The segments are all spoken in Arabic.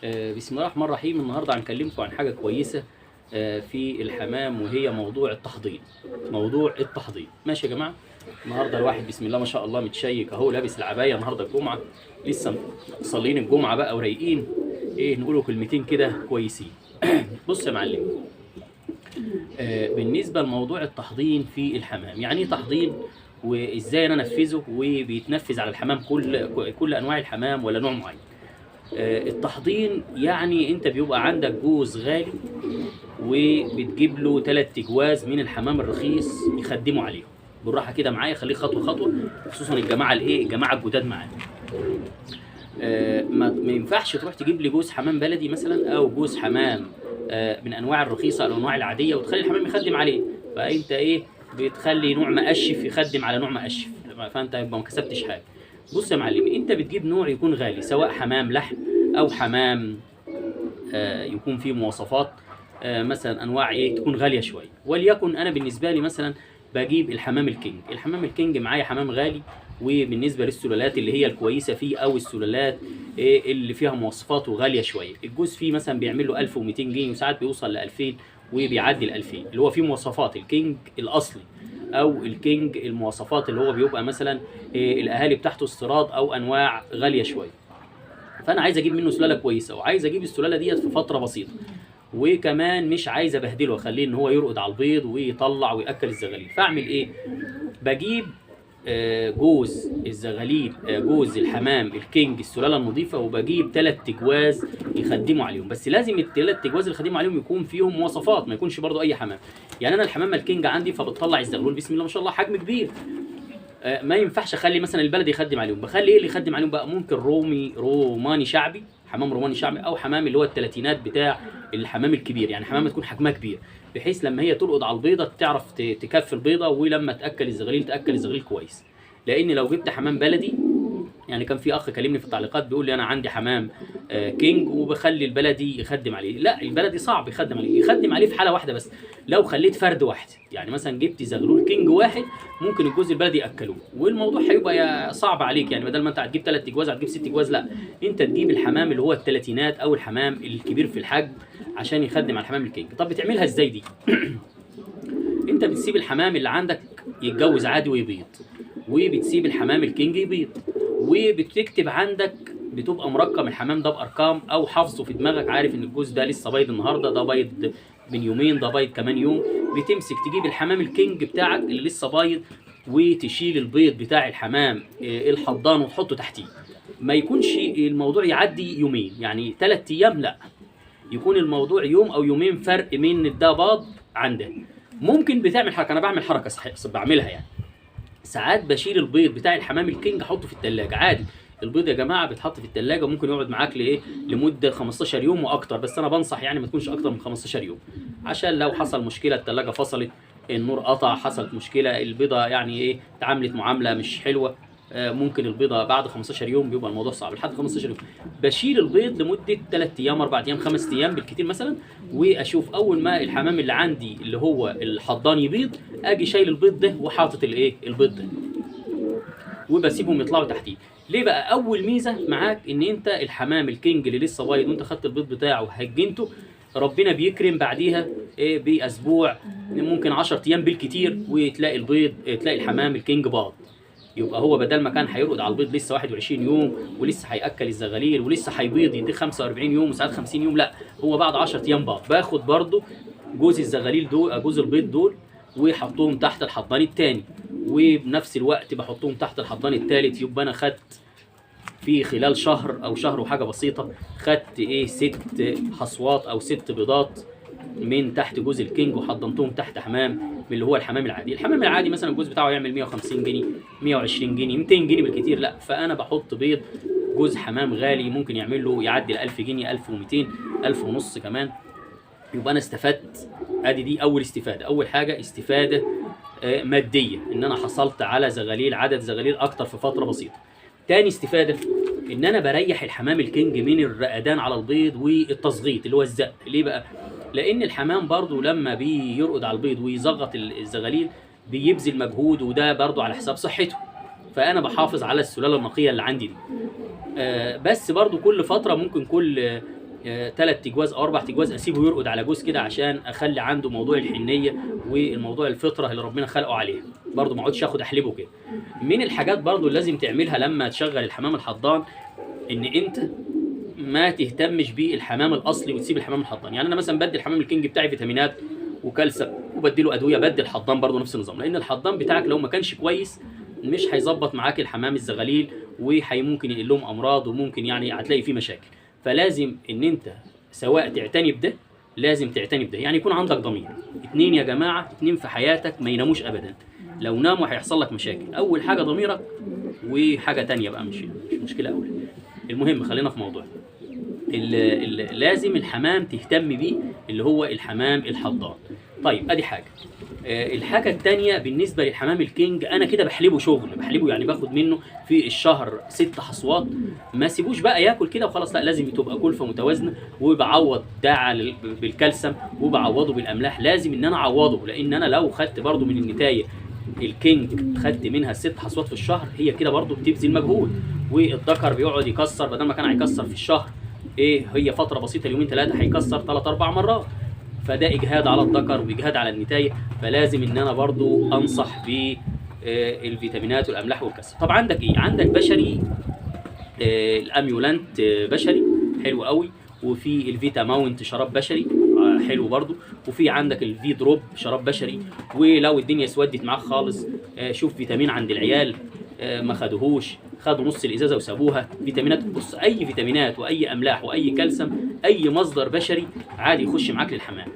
بسم الله الرحمن الرحيم. النهارده هنكلمكم عن حاجه كويسه في الحمام، وهي موضوع التحضير. موضوع التحضير ماشي يا جماعه. النهارده الواحد بسم الله ما شاء الله متشيك اهو، لابس العبايه. النهارده الجمعه، لسه مصلين الجمعه بقى ورايقين، نقولوا كلمتين كده كويسين. بص يا معلم، بالنسبه لموضوع التحضير في الحمام، يعني ايه تحضير وازاي انا انفذه، وبيتنفذ على الحمام كل انواع الحمام ولا نوع معين؟ التحضير يعني انت بيبقى عندك جوز غالي وبتجيب له 3 جواز من الحمام الرخيص يخدموا عليهم. بالراحه كده معايا، خليك خطوه خطوه، خصوصا الجماعه الجماعه الجداد معانا. ما ينفعش تروح تجيب لي جوز حمام بلدي مثلا، او جوز حمام من انواع الرخيصه او الانواع العاديه، وتخلي الحمام يخدم عليه. فانت بتخلي نوع مقشف يخدم على نوع مقشف، فانت يبقى ما كسبتش حاجه. بص يا معلم، انت بتجيب نوع يكون غالي، سواء حمام لحم او حمام يكون فيه مواصفات مثلا انواع تكون غاليه شويه. وليكن انا بالنسبه لي مثلا بجيب الحمام الكينج. الحمام الكينج معايا حمام غالي، وبالنسبه للسلالات اللي هي الكويسه فيه، او السلالات اللي فيها مواصفات وغاليه شويه، الجوز فيه مثلا بيعمل له 1200 جنيه، وساعات بيوصل ل 2000 وبيعدي ال 2000، اللي هو فيه مواصفات الكينج الاصلي، او الكينج المواصفات اللي هو بيبقى مثلا الاهالي بتاعته استيراد او انواع غاليه شويه. فانا عايز اجيب منه سلاله كويسه، وعايز اجيب السلاله ديت في فتره بسيطه، وكمان مش عايز ابهدله واخليه ان هو يرقد على البيض ويطلع وياكل الزغاليل. فاعمل ايه؟ بجيب جوز الزغاليل، جوز الحمام الكينج السلاله النظيفه، وبجيب 3 جواز يخدموا عليهم. بس لازم ال3 جواز اللي يخدموا عليهم يكون فيهم مواصفات، ما يكونش برضو اي حمام. يعني انا الحمام الكينج عندي فبتطلع الزغلول بسم الله ما شاء الله حجم كبير، ما ينفعش اخلي مثلا البلدي يخدم عليهم. بخلي اللي يخدم عليهم بقى؟ ممكن روماني شعبي، حمام روماني شعبي، او حمام اللي هو الثلاثينات بتاع الحمام الكبير، يعني حمامه تكون حجمها كبير، بحيث لما هي تلقط على البيضه تعرف تكفي البيضه، ولما تاكل الزغاليل كويس. لان لو جبت حمام بلدي، يعني كان في اخ كلمني في التعليقات بيقول لي انا عندي حمام كينج وبخلي البلدي يخدم عليه. لا، البلدي صعب يخدم عليه في حاله واحده بس، لو خليت فرد واحد. يعني مثلا جبت زغلول كينج واحد، ممكن الجوز البلدي ياكلوه، والموضوع هيبقى صعب عليك. يعني بدل ما انت هتجيب 3 جواز هتجيب 6 جواز، لا، انت تجيب الحمام اللي هو الثلاثينات او الحمام الكبير في الحجم عشان يخدم على الحمام الكينج. طب بتعملها ازاي دي؟ انت بتسيب الحمام اللي عندك يتجوز عادي ويبيض، وبتسيب الحمام الكينج يبيض، وبتكتب عندك، بتبقى مرقم الحمام ده بارقام او حافظه في دماغك، عارف ان الجوز ده لسه بيض النهارده، ده بيض من يومين، ده بيض كمان يوم. بتمسك تجيب الحمام الكينج بتاعك اللي لسه بيض، وتشيل البيض بتاع الحمام الحضان وتحطه تحتيه. ما يكونش الموضوع يعدي يومين، يعني 3 ايام لا، يكون الموضوع يوم او يومين فرق من ده باض عن ده. ممكن بتعمل حركه، انا بعمل حركه بعملها يعني، ساعات بشيل البيض بتاع الحمام الكينج احطه في الثلاجه عادي. البيض يا جماعه بيتحط في الثلاجه، وممكن يقعد معاك لمده 15 يوم واكتر، بس انا بنصح يعني ما تكونش اكتر من 15 يوم، عشان لو حصل مشكله، الثلاجه فصلت، النور قطع، حصلت مشكله، البيضه يعني اتعاملت معامله مش حلوه، ممكن البيضه بعد 15 يوم بيبقى الموضوع صعب. لحد 15 يوم بشيل البيض لمده 3 ايام 4 ايام 5 ايام بالكثير مثلا، واشوف اول ما الحمام اللي عندي اللي هو الحضان يبيض، اجي شايل البيض ده وحاطط البيض ده، وبسيبهم يطلعوا تحتيه. ليه بقى؟ اول ميزه معاك ان انت الحمام الكينج اللي لسه بايض وانت خدت البيض بتاعه وهجنته، ربنا بيكرم بعديها باسبوع، ممكن 10 ايام بالكتير، وتلاقي تلاقي الحمام الكينج باض. يبقى هو بدل ما كان هيرقد على البيض لسه 21 يوم، ولسه هياكل الزغاليل، ولسه هيبيض يديك 45 يوم وساعات 50 يوم، لا، هو بعد 10 ايام باض. باخد برضه جوز الزغاليل دول، جوز البيض دول، وحطهم تحت الحضان الثاني، وبنفس الوقت بحطهم تحت الحضان الثالث. يبقى انا خدت في خلال شهر او شهر وحاجه بسيطه، خدت 6 حصوات او 6 بيضات من تحت جوز الكينج، وحضنتهم تحت حمام من اللي هو الحمام العادي. الحمام العادي مثلا الجوز بتاعه يعمل 150 جنيه 120 جنيه 200 جنيه بالكتير، لا، فانا بحط بيض جوز حمام غالي ممكن يعمل له يعدي ال 1000 جنيه 1200 1000 ونص كمان. يبقى انا استفدت. ادي دي اول استفاده. اول حاجه استفاده ماديه، ان انا حصلت على عدد زغاليل اكتر في فتره بسيطه. تاني استفاده، ان انا بريح الحمام الكينج من الرقدان على البيض والتصغيط اللي هو الزق. ليه بقى؟ لان الحمام برضو لما بيرقد على البيض ويزغط الزغاليل بيبذل مجهود، وده برضو على حساب صحته، فانا بحافظ على السلاله النقيه اللي عندي دي. بس برضو كل فتره، ممكن كل 3 تجواز او 4 تجواز اسيبه يرقد على جوز كده عشان اخلي عنده موضوع الحنيه والموضوع الفطره اللي ربنا خلقه عليها، برضه ما اقعدش اخد احلبه كده. من الحاجات برضه اللي لازم تعملها لما تشغل الحمام الحضان ان انت ما تهتمش بالحمام الاصلي وتسيب الحمام الحضان. يعني انا مثلا بدي الحمام الكينج بتاعي فيتامينات وكالسيوم وبديله ادويه، بدي الحضان برضه نفس النظام، لان الحضان بتاعك لو ما كانش كويس مش هيظبط معاك الحمام الزغاليل وممكن ينقل لهم امراض وممكن يعني هتلاقي فيه مشاكل. فلازم ان انت سواء تعتني بده، لازم تعتني بده، يعني يكون عندك ضمير. 2 يا جماعه، 2 في حياتك ما يناموش ابدا، لو ناموا هيحصل لك مشاكل. اول حاجه ضميرك، وحاجه تانية بقى مش مشكله اولى. المهم خلينا في موضوع لازم الحمام تهتم بيه اللي هو الحمام الحضان. طيب ادي حاجه. الحاجه الثانيه بالنسبه للحمام الكينج، انا كده بحلبه شغل، بحلبه يعني باخد منه في الشهر 6 حصوات، ما سيبوش بقى ياكل كده وخلاص، لا لازم تبقى كلفه متوازنه، وبعوض ده بالكالسيوم وبعوضه بالاملاح، لازم ان انا اعوضه، لان انا لو خدت برده من النتايه الكينج خدت منها 6 حصوات في الشهر، هي كده برده بتبذل مجهود، والذكر بيقعد يكسر، بدل ما كان هيكسر في الشهر هي فتره بسيطه يومين 3 هيكسر 3 4 مرات، فده اجهاد على الذكر واجهاد على النتايه. فلازم ان انا برضو انصح بالفيتامينات والاملاح والكالسيوم. طب عندك ايه؟ عندك بشري، الاميولانت بشري حلو قوي، وفي الفيتا ماونت شراب بشري حلو برضو، وفي عندك الفي دروب شراب بشري. ولو الدنيا اسودت معاك خالص شوف فيتامين عند العيال ما خدوهوش، خدوا نص الازازه وسابوها. فيتامينات، بص اي فيتامينات واي املاح واي كالسيوم، اي مصدر بشري عادي يخش معاك للحمام،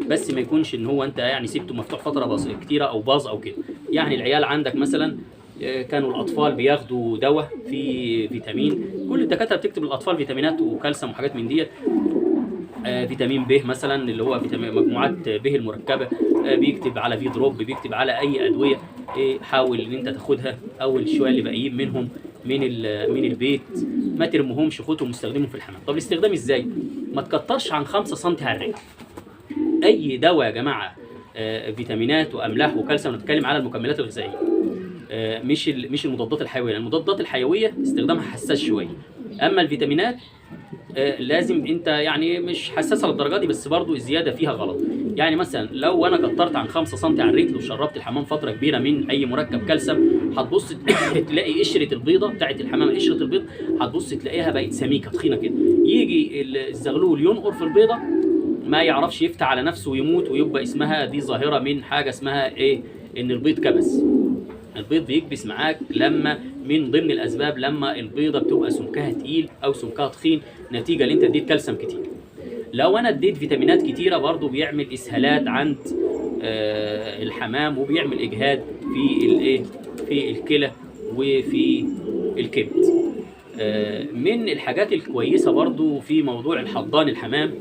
بس ما يكونش ان هو انت يعني سيبته مفتوح فتره كتيره او باظ او كده. يعني العيال عندك مثلا كانوا الاطفال بياخدوا دواء في فيتامين، كل الدكاتره بتكتب للاطفال فيتامينات وكالسيوم وحاجات من ديت، فيتامين ب مثلا اللي هو فيتامين مجموعات ب المركبه، بيكتب على في دروب، بيكتب على اي ادويه، حاول ان انت تاخدها اول شويه اللي باقيين منهم من البيت، ما ترموهمش، خدهم واستخدمهم في الحمام. طب الاستخدام ازاي؟ ما تكترش عن 5 سم على الرجل. اي دواء يا جماعه فيتامينات واملاح وكالسيوم، نتكلم على المكملات الغذائيه مش المضادات الحيويه. المضادات الحيويه استخدامها حساس شويه، اما الفيتامينات لازم انت يعني مش حساسه للدرجه دي، بس برضو الزياده فيها غلط. يعني مثلا لو انا كترت عن 5 سم على الرجل وشربت الحمام فتره كبيره من اي مركب كالسيوم، هتبص تلاقي قشره البيضه بتاعت الحمام، قشره البيض هتبص تلاقيها بقت سميكه تخينه كده، يجي الزغلول ينقر في البيضه ما يعرفش يفتح على نفسه ويموت، ويبقى اسمها دي ظاهره من حاجه اسمها ان البيض كبس. البيض بيكبس معاك لما من ضمن الاسباب لما البيضه بتبقى سمكها تقيل او سمكها تخين، نتيجه ان انت اديت كالسيوم كتير. لو انا اديت فيتامينات كتيره برضو بيعمل اسهالات عند الحمام، وبيعمل اجهاد في الكلى وفي الكبد. من الحاجات الكويسه برضو في موضوع الحضان الحمام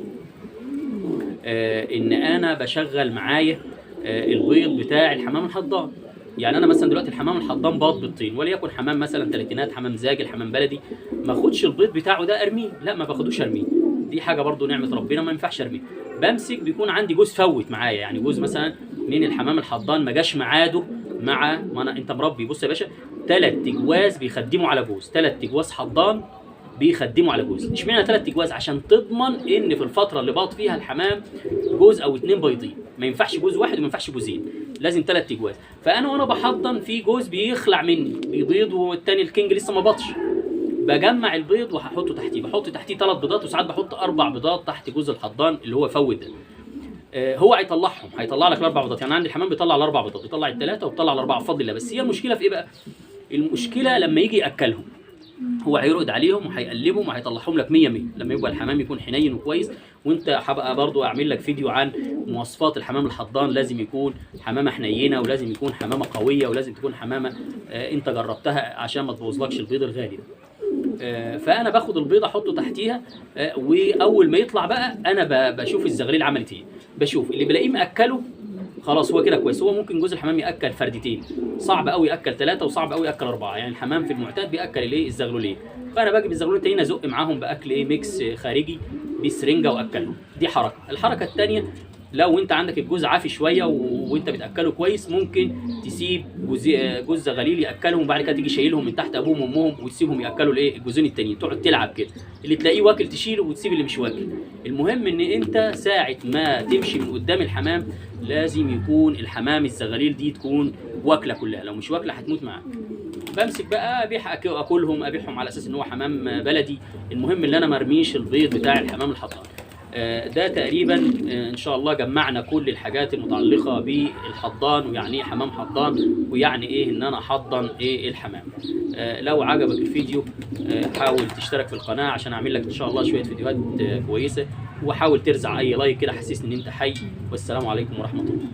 ان انا بشغل معايا البيض بتاع الحمام الحضان. يعني انا مثلا دلوقتي الحمام الحضان باض بالطين، وليكن حمام مثلا تلاتينات، حمام زاجل، حمام بلدي، ما اخدش البيض بتاعه ده ارميه، لا ما باخدوش ارميه، دي حاجه برضو نعمه ربنا ما ينفعش ارميه. بمسك بيكون عندي جوز فوت معايا، يعني جوز مثلا من الحمام الحضان ما جاش ميعاده مع ما انا انت مربي. بص يا باشا، 3 تجواز بيخدموا على جوز، 3 تجواز حضان بيخدموا على جوز. اشمعنى 3 تجواز؟ عشان تضمن ان في الفتره اللي باض فيها الحمام جوز او 2 بيضين، ما ينفعش جوز واحد وما ينفعش جوزين، لازم 3 تجواز. فانا وانا بحضن في جوز بيخلع مني بيبيض والتاني الكينج لسه ما باضش، بجمع البيض وهحطه تحتيه، بحط تحتيه 3 بيضات، وساعات بحط 4 بيضات تحت جوز الحضان اللي هو فوت ده. هو هيطلعهم، هيطلع لك ال4 بيضات، يعني عندي الحمام بيطلع ال4 بيضات، بيطلع ال3 وبيطلع ال4 بفضل الله. بس هي المشكله في ايه بقى؟ المشكله لما يجي ياكلهم، هو هيرقد عليهم وهيقلبهم وهيطلعهم لك 100 100 لما يبقى الحمام يكون حنين وكويس. وانت هبقى برضو اعمل لك فيديو عن مواصفات الحمام الحضان، لازم يكون حمامه حنينه، ولازم يكون حمامه قويه، ولازم تكون حمامه انت جربتها عشان ما تبوظلكش البيض الغالي ده. فانا باخد البيض احطه تحتيها، واول ما يطلع بقى انا بشوف الزغليل عملت ايه، بشوف اللي بلاقيه ماكله خلاص هو كده كويس. هو ممكن جوز الحمام ياكل فردتين، صعب قوي ياكل 3، وصعب قوي ياكل 4، يعني الحمام في المعتاد بياكل الزغلولين. فانا باجي بالزغلولين التانيين ازق معاهم باكل ميكس خارجي بسرنجه واكلهم. دي حركه. الحركه الثانيه لو انت عندك الجوز عافي شويه وانت بتاكله كويس، ممكن تسيب جوز زغاليل ياكلهم، وبعد كده تيجي شايلهم من تحت ابوهم وامهم وتسيبهم ياكلوا الايه الجوزين التانيين، تقعد تلعب كده، اللي تلاقيه واكل تشيله وتسيب اللي مش واكل. المهم ان انت ساعه ما تمشي من قدام الحمام لازم يكون الحمام الزغاليل دي تكون واكله كلها، لو مش واكله هتموت معاك. بمسك بقى ابيح اكلهم، ابيعهم على اساس ان هو حمام بلدي. المهم ان انا مرميش البيض بتاع الحمام الحضان. ده تقريبا ان شاء الله جمعنا كل الحاجات المتعلقه بالحضان، ويعني ايه حمام حضان، ويعني ايه ان انا احضن ايه الحمام. لو عجبك الفيديو حاول تشترك في القناه عشان اعمل لك ان شاء الله شويه فيديوهات كويسه، وحاول ترزع اي لايك كده حسسني ان انت حي. والسلام عليكم ورحمه الله.